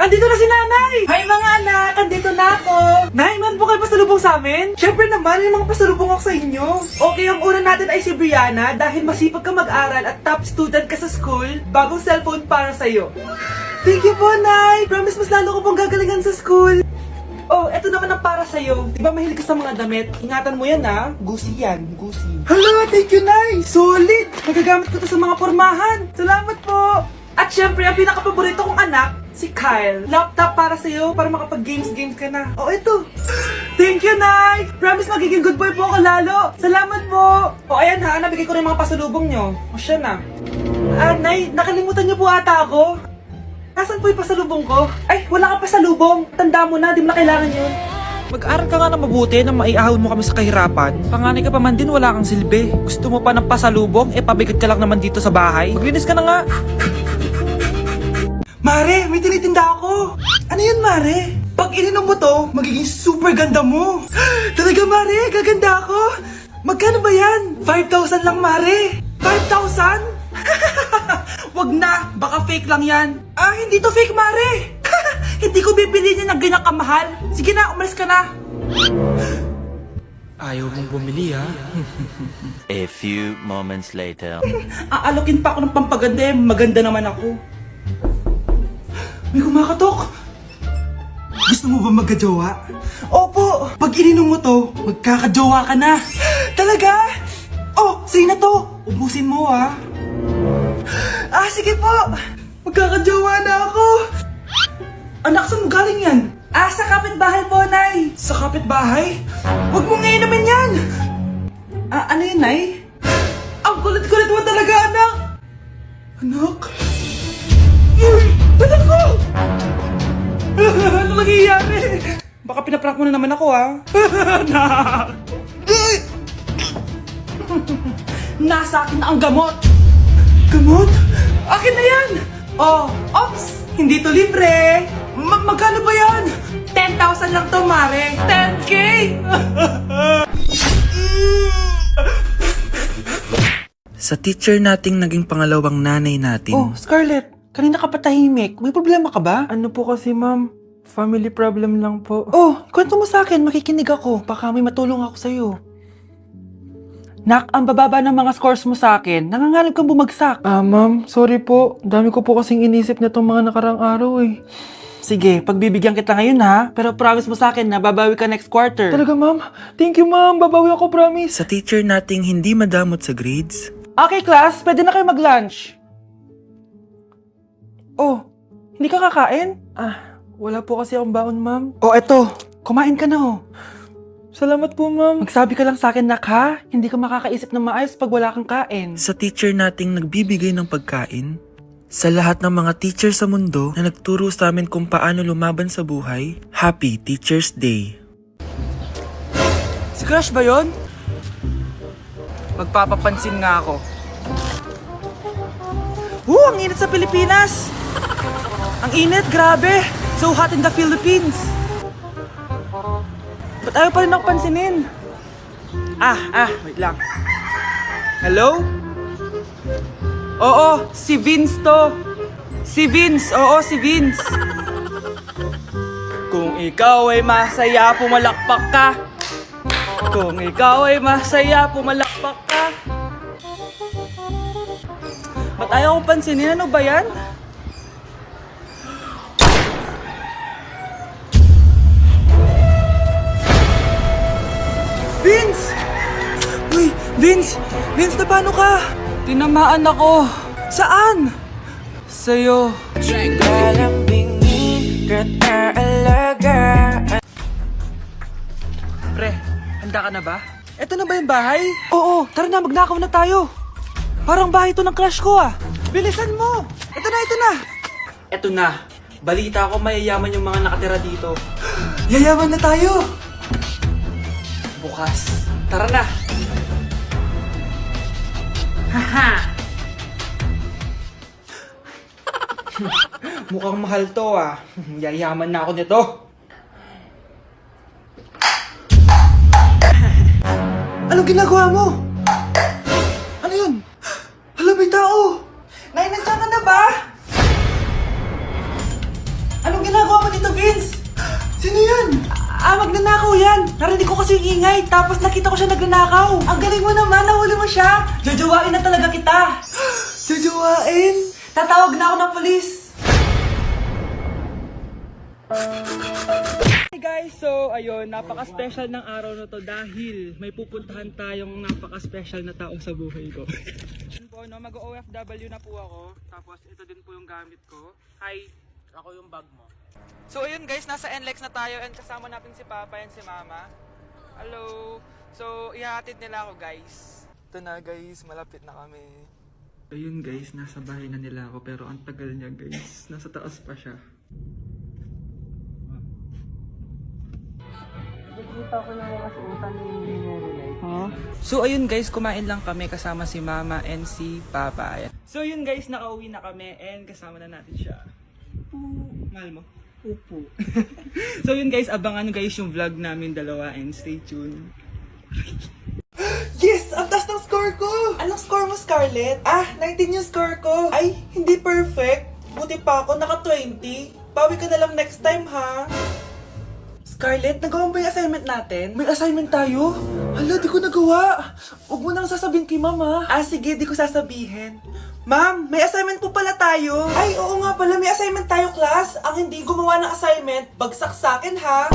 andito na si nanay! Hi mga anak! Andito na ako! Nay, man po kayo pasalubong sa amin? Siyempre naman, may mga pasalubong ako sa inyo. Okay, ang una natin ay si Brianna dahil masipag ka mag-aral at top student ka sa school. Bagong cellphone para sa'yo. Thank you po, Nay! Promise mas lalo ko pong gagalingan sa school. Oh, eto naman ang para sa'yo. Di ba mahilig ka sa mga damit? Ingatan mo yan ha. Gucci yan. Gucci. Hala, thank you, Nay! Solid! Magagamit ko to sa mga pormahan. Salamat po! At syempre, ang pinakapaborito kong anak, si Kyle. Laptop para sa'yo para makapag-games ka na. Oh, eto. Thank you, Nay! Promise magiging good boy po ako lalo. Salamat po! O, ayan ha. Nabigay ko rin mga pasalubong nyo. O, siya na. Nay, nakalimutan niyo po ata ako. Nasaan po yung pasalubong ko? Ay, wala ka pasalubong. Tanda mo na, di mo na kailangan yun. Mag-aral ka nga na mabuti na maiahon mo kami sa kahirapan. Panganay ka pa man din, wala kang silbi. Gusto mo pa ng pasalubong? Pabigat ka lang naman dito sa bahay. Maglinis ka na nga. Mare, may tinitinda ako. Ano yun, Mare? Pag ininom mo to, magiging super ganda mo. Talaga, Mare, gaganda ako. Magkano ba yan? 5,000 lang, Mare. 5,000? Wag na, baka fake lang yan. Hindi to fake, Mare. Hindi ko bibili niya ng ganyan kamahal. Sige na, umalis ka na. Ayaw mong bumili, ha? A few moments later. Aalokin pa ako ng pampaganda, maganda naman ako. May kumakatok. Gusto mo ba magkajowa? Opo, pag ininom mo to, magkakajowa ka na. Talaga? Oh, sige na to. Ubusin mo, ha? Sige po. Magkakajowa na ako. Anak, saan mo galing yan? Sa kapitbahay po, Nay. Sa kapitbahay? Huwag mo ngayon naman yan. Ano yun, Nay? Ang kulit-kulit mo talaga, anak. Anak? Uy! Anak ko! Ano nangyayari? Baka pinaprank mo na naman ako, ha? Anak! Nasa akin na ang gamot! Gamot? Akin na yan! Ops! Hindi to libre! Magkano ba yan? 10,000 lang to, Mare! 10K! Sa teacher nating naging pangalawang nanay natin. Oh, Scarlett! Kanina ka pa tahimik. May problema ka ba? Ano po kasi, ma'am? Family problem lang po. Oh, kwento mo sa akin. Makikinig ako. Baka may matulong ako sa'yo. Nak, ang bababa ng mga scores mo sa akin. Nangangalib kang bumagsak. Ma'am, sorry po. Dami ko po kasing inisip na itong mga nakarang araw eh. Sige, pagbibigyan kita ngayon ha. Pero promise mo sa akin na babawi ka next quarter. Talaga, ma'am? Thank you, ma'am. Babawi ako, promise. Sa teacher nating hindi madamot sa grades. Okay, class. Pwede na kayo mag-lunch. Oh, hindi ka kakain? Wala po kasi akong baon, ma'am. Oh, eto. Kumain ka na, oh. Salamat po, ma'am. Magsabi ka lang sa akin, nak, ha? Hindi ka makakaisip ng maayos pag wala kang kain. Sa teacher nating nagbibigay ng pagkain. Sa lahat ng mga teacher sa mundo na nagturo sa amin kung paano lumaban sa buhay, Happy Teacher's Day! Si Crush ba yun? Magpapapansin nga ako. Ang init sa Pilipinas! Ang init, grabe! So hot in the Philippines! Ba't ayaw pa rin ako pansinin? Wait lang. Hello? Oo, si Vince to. Si Vince, oo, si Vince. Kung ikaw ay masaya, pumalakpak ka. Kung ikaw ay masaya, pumalakpak ka. Ba't ayaw ko pansinin? Ano ba yan? Vince! Uy, Vince! Vince, na paano ka? Tinamaan ako. Saan? Sa'yo. Pre, handa ka na ba? Eto na ba yung bahay? Oo, tara na, magnakaw na tayo. Parang bahay to ng crush ko ah. Bilisan mo! Ito na, ito na! Eto na. Balita ko mayayaman yung mga nakatira dito. Yayaman na tayo! Bukas. Tara na! Haha! Mukhang mahal to ah. Yayaman na ako nito. Anong ginagawa mo? Ano yun? Hala, may tao! Nay, nandiyan ka na ba? Anong ginagawa mo dito, Vince? Sino yan? Magnanakaw yan! Narinig ko kasi yung ingay, tapos nakita ko siya nagnanakaw. Ang galing mo naman, nahuli mo siya! Jojowain na talaga kita! Jojowain? Tatawag na ako ng polis! Hey guys, so ayun, napaka-special ng araw na to dahil may pupuntahan tayong napaka-special na tao sa buhay ko. Yun po, no, mag-OFW na po ako, tapos ito din po yung gamit ko. Hi! Ako yung bag mo. So ayun guys, nasa NLEX na tayo and kasama natin si Papa and si Mama. Hello! So ihahatid nila ako guys. Ito na guys, malapit na kami. Ayun guys, nasa bahay na nila ako pero ang tagal niya guys. Nasa taas pa siya. Nakikita ko yung mga suotan ni Nerulay. Huh? So ayun guys, kumain lang kami kasama si Mama and si Papa. Ayan. So yun guys, nakauwi na kami and kasama na natin siya. Mahal mo? Upo. So yun guys, abangan guys yung vlog namin dalawa and stay tuned. Yes! Ang taas ng score ko! Anong score mo, Scarlett? 19 yung score ko. Ay, hindi perfect. Buti pa ako, naka 20. Bawi ka na lang next time, ha? Scarlett, nagawa mo ba yung assignment natin? May assignment tayo? Hala, di ko nagawa. Huwag mo nang sasabihin kay Mama. Sige, di ko sasabihin. Ma'am, may assignment po pala tayo. Ay, oo nga pala, may assignment tayo, class. Ang hindi gumawa ng assignment, bagsak sa akin, ha?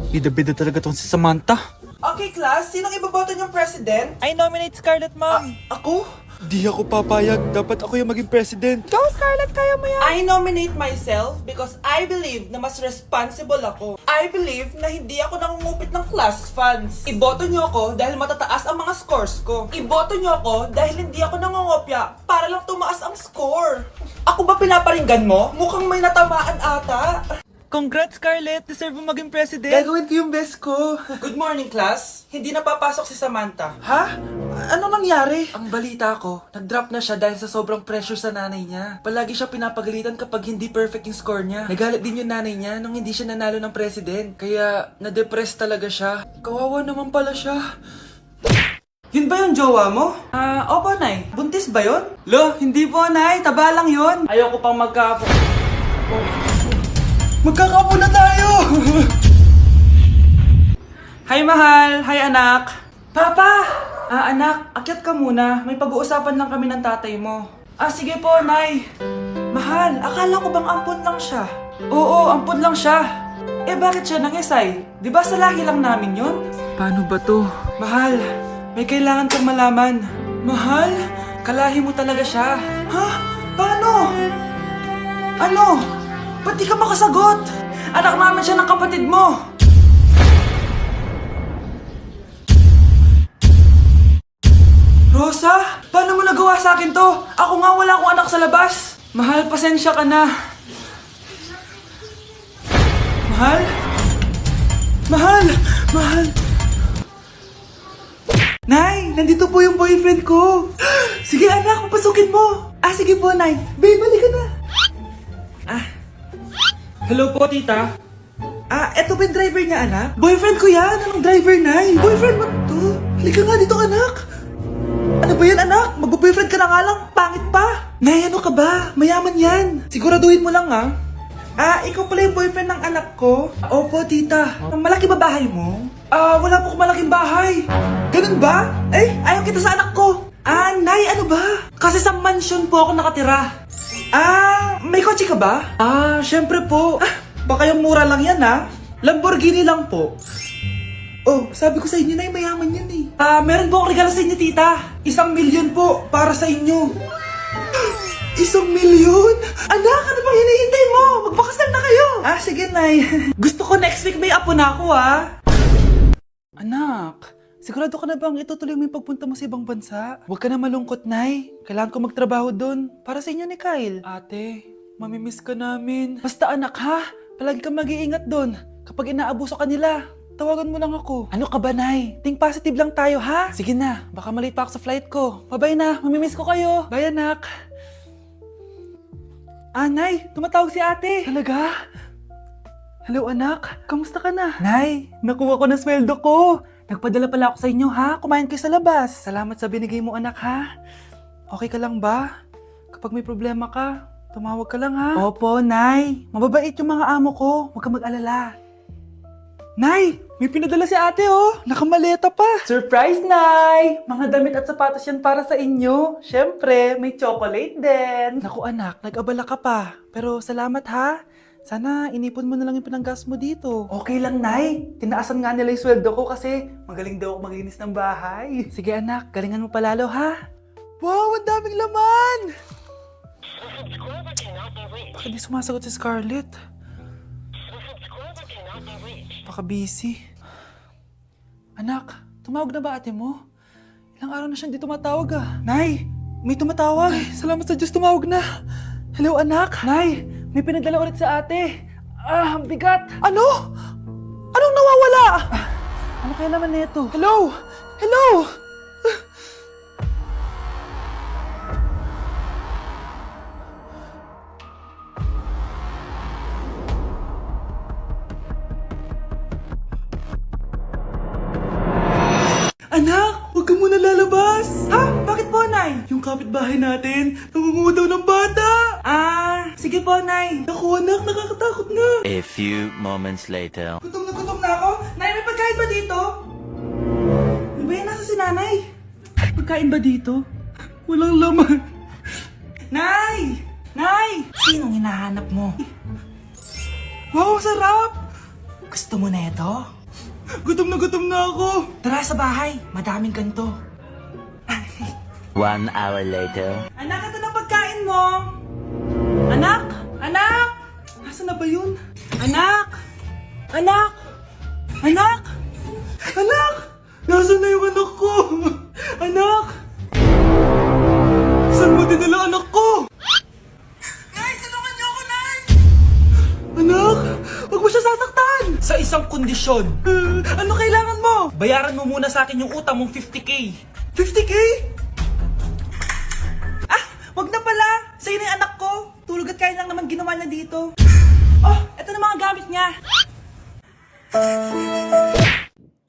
Bida-bida talaga tong si Samantha. Okay, class, sinong iboboto niyong president? I nominate Scarlett, ma'am. Ako? Di ako papayag. Dapat ako yung maging president. Go, Scarlett, kaya mo yan. I nominate myself because I believe na mas responsible ako. I believe na hindi ako nangungupit ng class funds. Iboto niyo ako dahil matataas ang mga scores ko. Iboto niyo ako dahil hindi ako nangungopya para lang tumaas ang score. Ako ba pinaparinggan mo? Mukhang may natamaan ata. Congrats, Scarlett! Deserve mo maging president! Gagawin ko yung best ko! Good morning, class! Hindi na papasok si Samantha. Ha? Ano nangyari? Ang balita ko, nag-drop na siya dahil sa sobrang pressure sa nanay niya. Palagi siya pinapagalitan kapag hindi perfect yung score niya. Nagalit din yung nanay niya nung hindi siya nanalo ng president. Kaya, na-depress talaga siya. Kawawa naman pala siya. Yun ba yung jowa mo? Opo, Nay. Buntis ba yun? Lo, hindi po, Nay. Taba lang yun. Ayoko pang magkaapo. Magkakapo na tayo! Hi, mahal! Hi, anak! Papa! Anak, akyat ka muna. May pag-uusapan lang kami ng tatay mo. Sige po, Nay. Mahal, akala ko bang ampon lang siya? Oo, ampon lang siya. Bakit siya nangisay? Di ba sa lahi lang namin yun? Paano ba to? Mahal, may kailangan kang malaman. Mahal? Kalahi mo talaga siya. Ha? Paano? Ano? Ba't di ka makasagot? Anak namin siya ng kapatid mo. Rosa? Paano mo nagawa sa akin to? Ako nga wala akong anak sa labas. Mahal, pasensya ka na. Mahal? Mahal! Mahal! Nay, nandito po yung boyfriend ko. Sige anak, papasukin mo. Sige po, Nay. Babe, balik ka na. Hello po, tita. Eto ba yung driver niya, anak? Boyfriend ko yan! Anong driver, Nay? Boyfriend mo to? Halika nga dito, anak! Ano ba yan, anak? Mag-boyfriend ka na nga lang, pangit pa! Nay, ano ka ba? Mayaman yan! Siguraduhin mo lang, ha? Ikaw pala yung boyfriend ng anak ko? Opo, tita. Malaki ba bahay mo? Wala po akong malaking bahay. Ganun ba? Ayaw kita sa anak ko. Nay, ano ba? Kasi sa mansion po ako nakatira. May kotse ka ba? Syempre po. Baka yung mura lang yan, ha? Lamborghini lang po. Oh, sabi ko sa inyo na mayaman yan eh. Meron po akong regalo sa inyo, tita. 1,000,000 po para sa inyo. 1,000,000? Anak, ano bang hinihintay mo? Magpakasal na kayo. Sige, Nay. Gusto ko next week may apo na ako, ha? Anak, sigurado ka na bang itutuloy mo yung pagpunta mo sa ibang bansa? Huwag ka na malungkot, Nay. Kailangan ko magtrabaho doon. Para sa inyo ni Kyle. Ate, mamimiss ka namin. Basta anak, ha? Palagi kang mag-iingat doon. Kapag inaabuso ka nila, tawagan mo lang ako. Ano ka ba, Nay? Think positive lang tayo, ha? Sige na, baka malate pa ako sa flight ko. Bye-bye na, mamimiss ko kayo. Bye, anak. Nay, tumatawag si ate. Talaga? Hello, anak. Kamusta ka na? Nay, nakuha ko na sweldo ko. Nagpadala pala ako sa inyo, ha? Kumain kayo sa labas. Salamat sa binigay mo, anak, ha? Okay ka lang ba? Kapag may problema ka, tumawag ka lang ha. Opo, Nay. Mababait yung mga amo ko. Huwag kang mag-alala. Nay, may pinadala si ate oh. Nakamaleta pa. Surprise, Nay! Mga damit at sapatos yan para sa inyo. Siyempre, may chocolate din. Naku anak, nag-abala ka pa. Pero salamat ha. Sana inipon mo na lang yung pinanggas mo dito. Okay lang, Nay. Tinaasan nga nila yung sweldo ko kasi magaling daw ako maglinis ng bahay. Sige anak, galingan mo palalo ha. Wow, ang daming laman! Bakit di sumasagot si Scarlett? Baka busy. Anak, tumawag na ba ate mo? Ilang araw na siyang di tumatawag ah. Nay, may tumatawag. Ay, salamat sa Diyos, tumawag na. Hello anak. Nay, may pinadala ulit sa ate. Ang bigat. Ano? Anong nawawala? Ano kaya naman nito? Hello? Hello? Anak, huwag ka muna lalabas! Ha? Bakit po, Nay? Yung kapitbahay natin, nangunguha daw ng bata! Sige po, Nay. Naku, anak, nakakatakot na. A few moments later. Gutom na ako. Nay, may pagkain ba dito? Ano ba yan? Nasa si Nanay? Pagkain ba dito? Walang laman. Nay! Nay! Sinong hinahanap mo? Wow, sarap! Gusto mo na ito? Gutom na ako. Tara sa bahay, madaming ganito. 1 hour later. Anak, ito na pagkain mo. Anak! Anak! Nasaan na ba yun? Anak! Anak! Anak! Anak! Nasaan na yung anak ko? Anak! Saan mo dinala anak ko? Nay, tulungan niyo ako, Nay! Anak! Huwag mo siya sasaktan! Sa isang kondisyon. Ano kailangan mo? Bayaran mo muna sa akin yung utang mong 50k. 50k? Wag na pala! Sa'yo na yung anak ko! Tulog at kain lang naman ginawa niya dito. Oh, eto na mga gamit niya.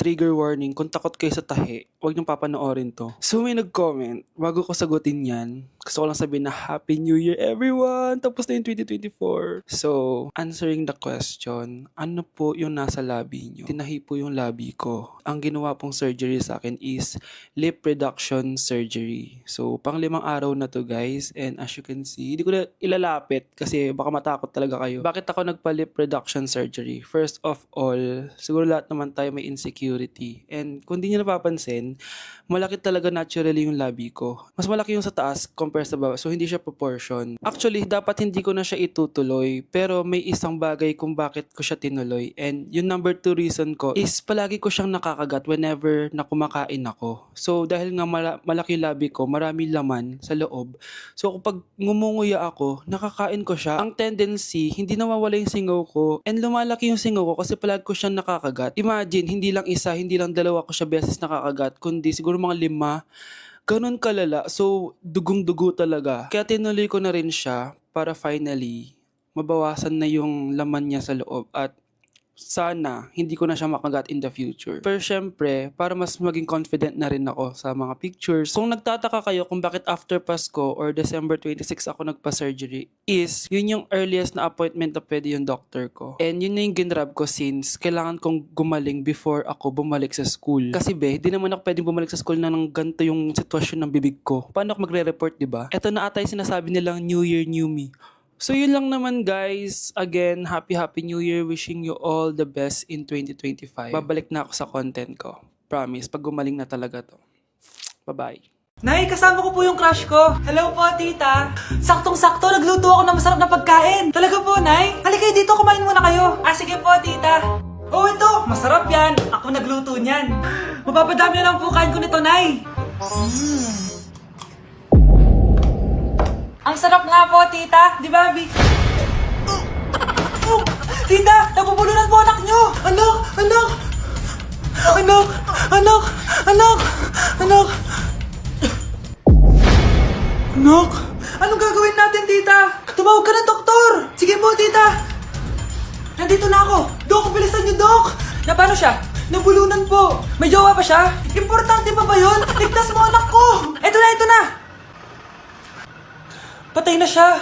Trigger warning, kung takot kayo sa tahi, huwag niyong papanoorin to. So may nag-comment, bago ko sagutin yan, gusto ko lang sabihin na Happy New Year everyone! Tapos na yung 2024. So, answering the question, ano po yung nasa labi niyo? Tinahi po yung labi ko. Ang ginawa pong surgery sa akin is lip reduction surgery. So, pang 5 araw na to guys, and as you can see, hindi ko na ilalapit kasi baka matakot talaga kayo. Bakit ako nagpa-lip reduction surgery? First of all, siguro lahat naman tayo may insecurity. And kung di nyo napapansin, malaki talaga naturally yung labi ko. Mas malaki yung sa taas compare sa baba. So hindi siya proportion. Actually, dapat hindi ko na siya itutuloy. Pero may isang bagay kung bakit ko siya tinuloy. And yung number 2 reason ko is palagi ko siyang nakakagat whenever na kumakain ako. So dahil nga malaki yung labi ko, marami laman sa loob. So kapag ngumunguya ako, nakakain ko siya. Ang tendency, hindi nawawala yung singaw ko. And lumalaki yung singaw ko kasi palagi ko siyang nakakagat. Imagine, hindi lang isa, hindi lang dalawa ko siya beses nakakagat, kundi siguro mga 5. Ganun kalala. So, dugong-dugo talaga. Kaya tinuloy ko na rin siya para finally mabawasan na yung laman niya sa loob at sana hindi ko na siya makagat in the future. Pero syempre, para mas maging confident na rin ako sa mga pictures. Kung nagtataka kayo kung bakit after Pasko or December 26 ako nagpa-surgery, is yun yung earliest na appointment na pwede yung doctor ko. And yun na yung ginrab ko since kailangan kong gumaling before ako bumalik sa school. Kasi di naman ako pwedeng bumalik sa school na nang ganito yung sitwasyon ng bibig ko. Paano ako magre-report, diba? Ito na ata yung sinasabi nilang New Year, New Me. So yun lang naman guys. Again, Happy New Year. Wishing you all the best in 2025. Babalik na ako sa content ko. Promise, pag gumaling na talaga to. Bye-bye. Nay, kasama ko po yung crush ko. Hello po, tita. Saktong-sakto, nagluto ako ng masarap na pagkain. Talaga po, Nay. Halika kayo dito, kumain muna kayo. Sige po, tita. Oh, ito, masarap yan. Ako nagluto niyan. Mapapadami na lang po kain ko nito, Nay. Ang sarap nga po, tita. Di ba, Vic? Tita, nabubulunan po anak nyo. Anak! Anong gagawin natin, tita? Tumawag ka ng doktor. Sige po, tita. Nandito na ako. Dok, bilisan niyo, Dok. Na paano siya? Nabulunan po. May jowa ba siya? Importante pa ba yun? Ligtas mo anak ko. Ito na. Patay na siya.